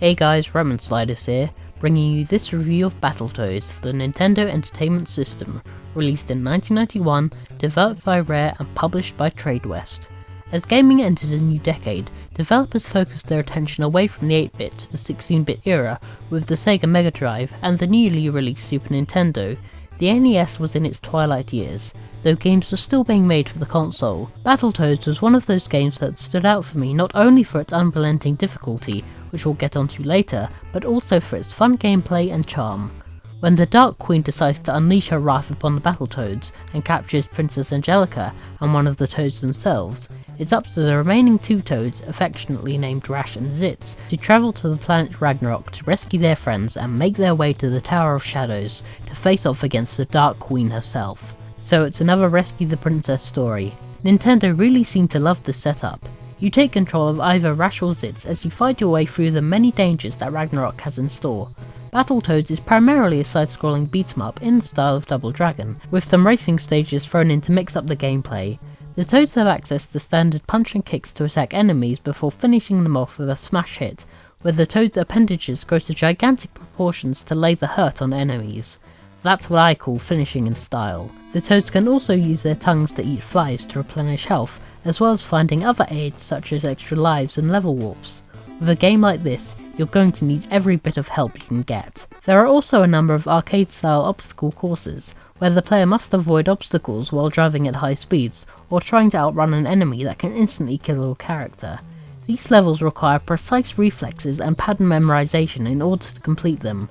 Hey guys, Roman Sliders here, bringing you this review of Battletoads for the Nintendo Entertainment System, released in 1991, developed by Rare and published by Tradewest. As gaming entered a new decade, developers focused their attention away from the 8-bit to the 16-bit era with the Sega Mega Drive and the newly released Super Nintendo. The NES was in its twilight years, though games were still being made for the console. Battletoads was one of those games that stood out for me not only for its unrelenting difficulty, which we'll get onto later, but also for its fun gameplay and charm. When the Dark Queen decides to unleash her wrath upon the Battletoads and captures Princess Angelica and one of the Toads themselves, it's up to the remaining two Toads, affectionately named Rash and Zitz, to travel to the planet Ragnarok to rescue their friends and make their way to the Tower of Shadows to face off against the Dark Queen herself. So it's another Rescue the Princess story. Nintendo really seemed to love this setup. You take control of either Rash or Zitz as you fight your way through the many dangers that Ragnarok has in store. Battletoads is primarily a side-scrolling beat-em-up in the style of Double Dragon, with some racing stages thrown in to mix up the gameplay. The Toads have access to standard punch and kicks to attack enemies before finishing them off with a smash hit, where the Toad's appendages grow to gigantic proportions to lay the hurt on enemies. That's what I call finishing in style. The Toads can also use their tongues to eat flies to replenish health, as well as finding other aids such as extra lives and level warps. With a game like this, you're going to need every bit of help you can get. There are also a number of arcade-style obstacle courses, where the player must avoid obstacles while driving at high speeds, or trying to outrun an enemy that can instantly kill your character. These levels require precise reflexes and pattern memorization in order to complete them.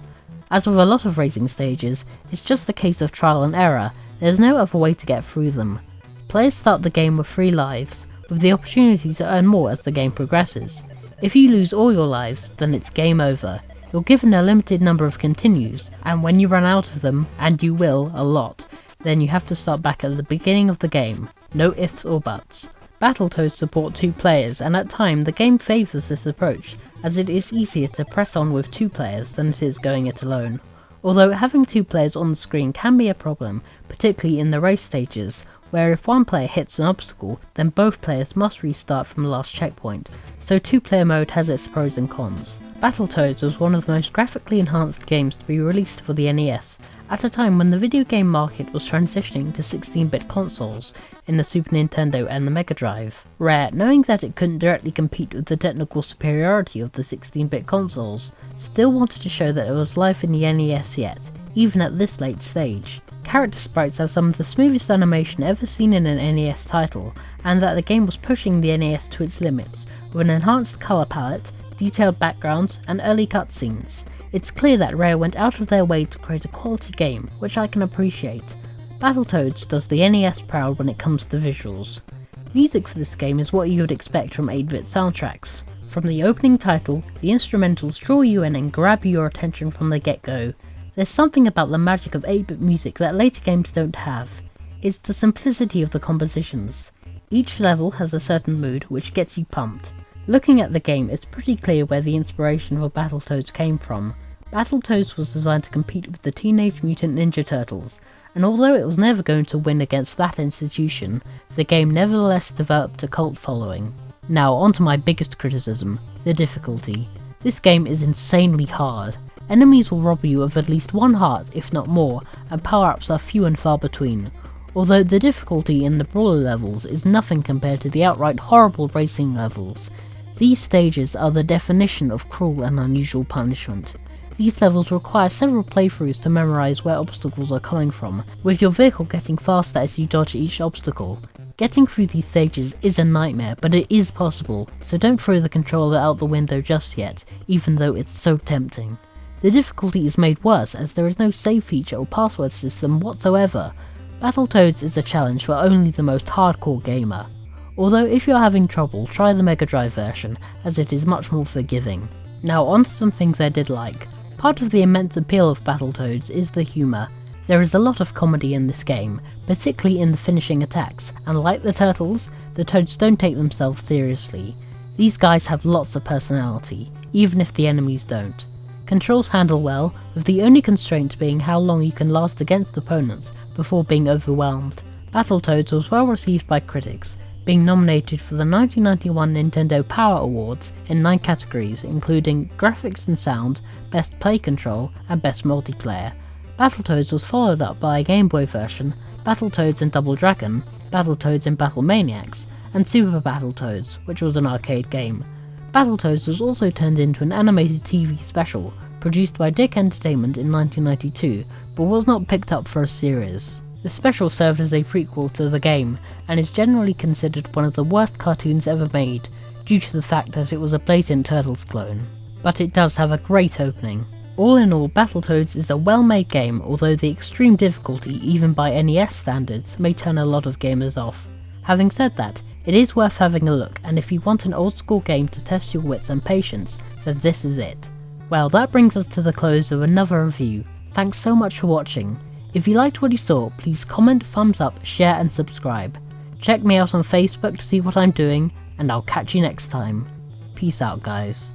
As with a lot of racing stages, it's just a case of trial and error, there's no other way to get through them. Players start the game with 3 lives, with the opportunity to earn more as the game progresses. If you lose all your lives, then it's game over. You're given a limited number of continues, and when you run out of them, and you will a lot, then you have to start back at the beginning of the game. No ifs or buts. Battletoads support 2 players, and at times the game favours this approach, as it is easier to press on with 2 players than it is going it alone. Although having 2 players on the screen can be a problem, particularly in the race stages, where if one player hits an obstacle, then both players must restart from the last checkpoint, so 2-player mode has its pros and cons. Battletoads was one of the most graphically enhanced games to be released for the NES, at a time when the video game market was transitioning to 16-bit consoles in the Super Nintendo and the Mega Drive. Rare, knowing that it couldn't directly compete with the technical superiority of the 16-bit consoles, still wanted to show that there was life in the NES yet, even at this late stage. Character sprites have some of the smoothest animation ever seen in an NES title, and that the game was pushing the NES to its limits, with an enhanced colour palette, detailed backgrounds, and early cutscenes. It's clear that Rare went out of their way to create a quality game, which I can appreciate. Battletoads does the NES proud when it comes to visuals. Music for this game is what you would expect from 8-bit soundtracks. From the opening title, the instrumentals draw you in and grab your attention from the get-go. There's something about the magic of 8-bit music that later games don't have. It's the simplicity of the compositions. Each level has a certain mood which gets you pumped. Looking at the game, it's pretty clear where the inspiration for Battletoads came from. Battletoads was designed to compete with the Teenage Mutant Ninja Turtles, and although it was never going to win against that institution, the game nevertheless developed a cult following. Now onto my biggest criticism, the difficulty. This game is insanely hard. Enemies will rob you of at least 1 heart, if not more, and power-ups are few and far between. Although the difficulty in the brawler levels is nothing compared to the outright horrible racing levels. These stages are the definition of cruel and unusual punishment. These levels require several playthroughs to memorise where obstacles are coming from, with your vehicle getting faster as you dodge each obstacle. Getting through these stages is a nightmare, but it is possible, so don't throw the controller out the window just yet, even though it's so tempting. The difficulty is made worse as there is no save feature or password system whatsoever. Battletoads is a challenge for only the most hardcore gamer. Although if you're having trouble, try the Mega Drive version, as it is much more forgiving. Now on to some things I did like. Part of the immense appeal of Battletoads is the humour. There is a lot of comedy in this game, particularly in the finishing attacks, and like the turtles, the Toads don't take themselves seriously. These guys have lots of personality, even if the enemies don't. Controls handle well, with the only constraint being how long you can last against opponents before being overwhelmed. Battletoads was well received by critics, being nominated for the 1991 Nintendo Power Awards in 9 categories, including Graphics and Sound, Best Play Control, and Best Multiplayer. Battletoads was followed up by a Game Boy version, Battletoads and Double Dragon, Battletoads and Battle Maniacs, and Super Battletoads, which was an arcade game. Battletoads was also turned into an animated TV special, produced by Dick Entertainment in 1992, but was not picked up for a series. The special served as a prequel to the game, and is generally considered one of the worst cartoons ever made, due to the fact that it was a blatant Turtles clone. But it does have a great opening. All in all, Battletoads is a well-made game, although the extreme difficulty, even by NES standards, may turn a lot of gamers off. Having said that, it is worth having a look, and if you want an old school game to test your wits and patience, then this is it. Well, that brings us to the close of another review. Thanks so much for watching. If you liked what you saw, please comment, thumbs up, share and subscribe. Check me out on Facebook to see what I'm doing, and I'll catch you next time. Peace out, guys.